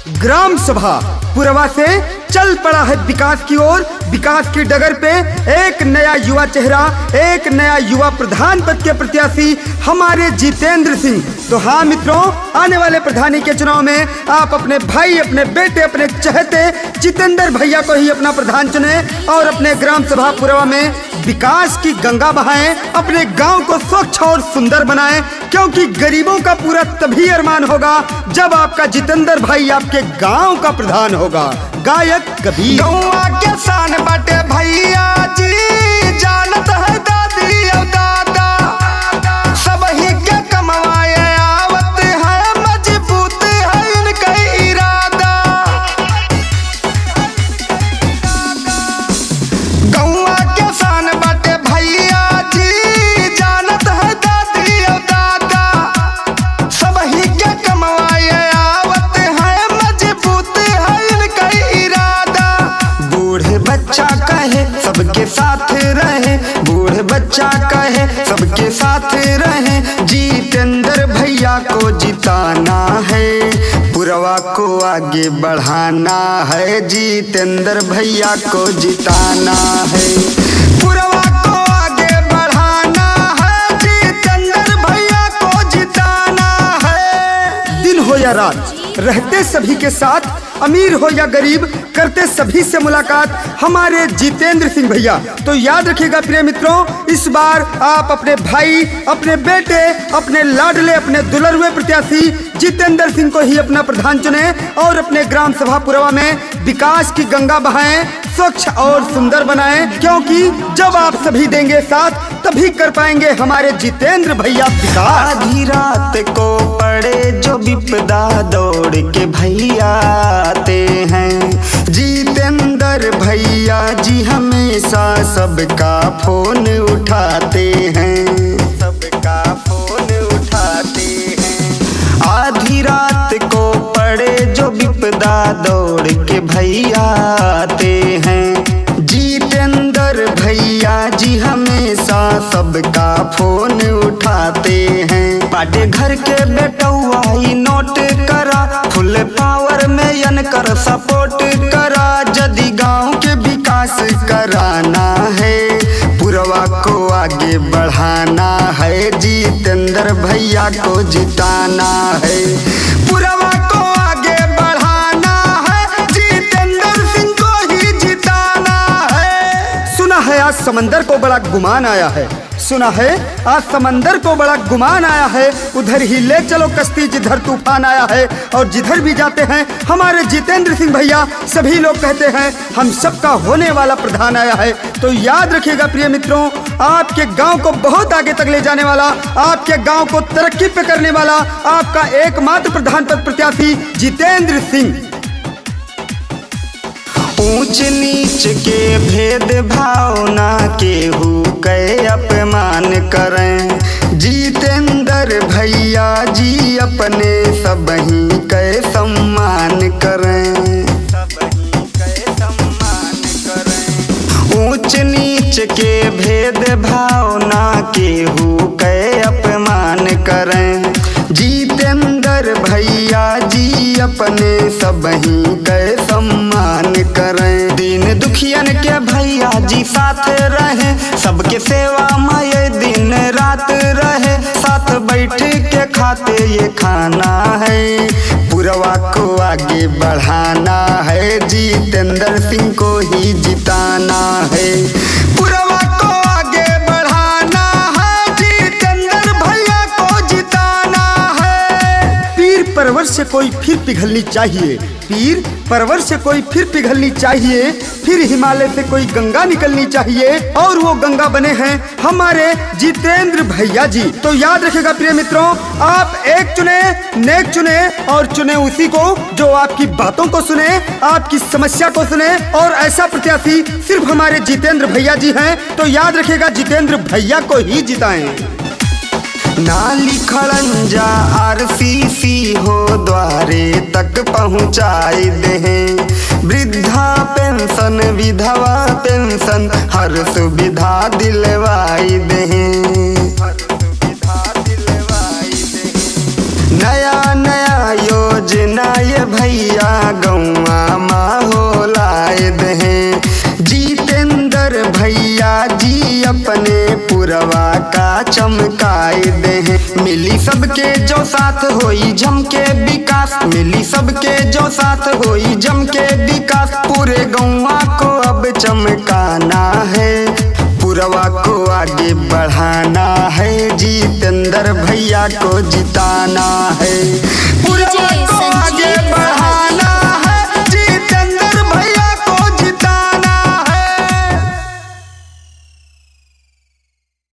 Gram सभा पुरवा से चल पड़ा है विकास की ओर। विकास की डगर पे एक नया युवा चेहरा, एक नया युवा प्रधान पद के प्रत्याशी हमारे जितेंद्र सिंह। तो हाँ मित्रों, आने वाले प्रधानी के चुनाव में आप अपने भाई, अपने बेटे, अपने चहेते जितेंद्र भैया को ही अपना प्रधान चुने और अपने ग्राम सभा पुरवा में विकास की गंगा बहाएं, अपने गांव को स्वच्छ और सुंदर बनाएं, क्योंकि गरीबों का पूरा तभी अरमान होगा जब आपका जितेंद्र भाई आपके गांव का प्रधान होगा। गायक कबीर। गौवा के शान बाटे भैया जी, जानत है दादी और दादा, सब ही के कमवाए आवत है, मजबूत है इनका इरादा। गौवा के शान बाटे भैया जी, जानत है दादी और दादा, सब ही के कमवाए आवत है, मजबूत है इनका इरादा। बूढ़े बच्चा कहे सबके साथ रहे, बूढ़े बच्चा कहे सबके साथ रहे, जितेंद्र भैया को जिताना है, पुरवा को आगे बढ़ाना है, जितेंद्र भैया को जिताना है, पुरवा को आगे बढ़ाना है, जितेंद्र भैया को जिताना है। दिन हो या रात, रहते सभी के साथ, अमीर हो या गरीब, करते सभी से मुलाकात हमारे जितेंद्र सिंह भैया। तो याद रखिएगा प्रिय मित्रों, इस बार आप अपने भाई, अपने बेटे, अपने लाडले, अपने दुलरुए प्रत्याशी जितेंद्र सिंह को ही अपना प्रधान चुने और अपने ग्राम सभा पुरवा में विकास की गंगा बहाएं, स्वच्छ और सुंदर बनाएं, क्योंकि जब आप सभी देंगे साथ तभी कर पाएंगे हमारे जितेंद्र भैया विकास। आधी रात को पड़े जो विपदा, दौड़ के भैया आते हैं, जितेंद्र भैया जी हमेशा सबका फोन उठाते हैं, सबका फोन उठाते हैं। आधी रात को पड़े जो विपदा, दौड़ के भैया आते हैं, जितेंद्र भैया जी हमेशा सबका फोन उठाते हैं। बाटे घर के बेटौआ ही नोट करा, फुल पावर में यनकर सपोर्ट करा, यदि गांव के विकास कराना है, पुरवा को आगे बढ़ाना है, जितेंद्र भैया को जिताना है, पुरवा को आगे बढ़ाना है, जितेंद्र सिंह को ही जिताना है। सुना है आज समंदर को बड़ा गुमान आया है, सुना है आज समंदर को बड़ा गुमान आया है, उधर ही ले चलो कश्ती जिधर तूफान आया है। और जिधर भी जाते हैं हमारे जितेंद्र सिंह भैया, सभी लोग कहते हैं हम सबका होने वाला प्रधान आया है। तो याद रखिएगा प्रिय मित्रों, आपके गांव को बहुत आगे तक ले जाने वाला, आपके गांव को तरक्की पे करने वाला आपका एकमात्र प्रधान पद प्रत्याशी जितेंद्र सिंह। ऊंच नीच के भेद भावना केहू के अपमान करें, जितेंद्र भैया जी अपने सबही के सम्मान करें, सबही के सम्मान करें। ऊंच नीच के भेद भावना केहू के अपमान करें, जितेंद्र भैया जी अपने सबही के सम्मान करें। दीन दुखियन के भैया जी साथ रहे, सबके सेवा में दिन रात रहे, साथ बैठ के खाते ये खाना है, पुरवा को आगे बढ़ाना है, जितेंद्र सिंह को ही जिताना है, पुरवा को आगे बढ़ाना है, जितेंद्र भैया को जिताना है। पीर परवर से कोई फिर पिघलनी चाहिए, पीर परवर से कोई फिर पिघलनी चाहिए, फिर हिमालय से कोई गंगा निकलनी चाहिए, और वो गंगा बने हैं हमारे जितेंद्र भैया जी। तो याद रखिएगा प्रिय मित्रों, आप एक चुने, नेक चुने, और चुने उसी को जो आपकी बातों को सुने, आपकी समस्या को सुने, और ऐसा प्रत्याशी सिर्फ हमारे जितेंद्र भैया जी हैं। तो याद रखिएगा जितेंद्र भैया को ही जिताएं। नाली खड़ंजा आरसीसी हो द्वारे तक पहुँचाई दे, वृद्धा पेंशन, विधवा पेंशन, हर सुविधा दिलवाई दे, नया नया योजना ना ये भैया गौआ माहौल आए दहे। जितेंद्र भैया जी अपने पुरवा का चमकाए दे। मिली सबके जो साथ होई जम के विकास, मिली सबके जो साथ होई जम के विकास। पूरे गौवा को अब चमकाना है, पुरवा को आगे बढ़ाना है, जितेंद्र भैया को जिताना है।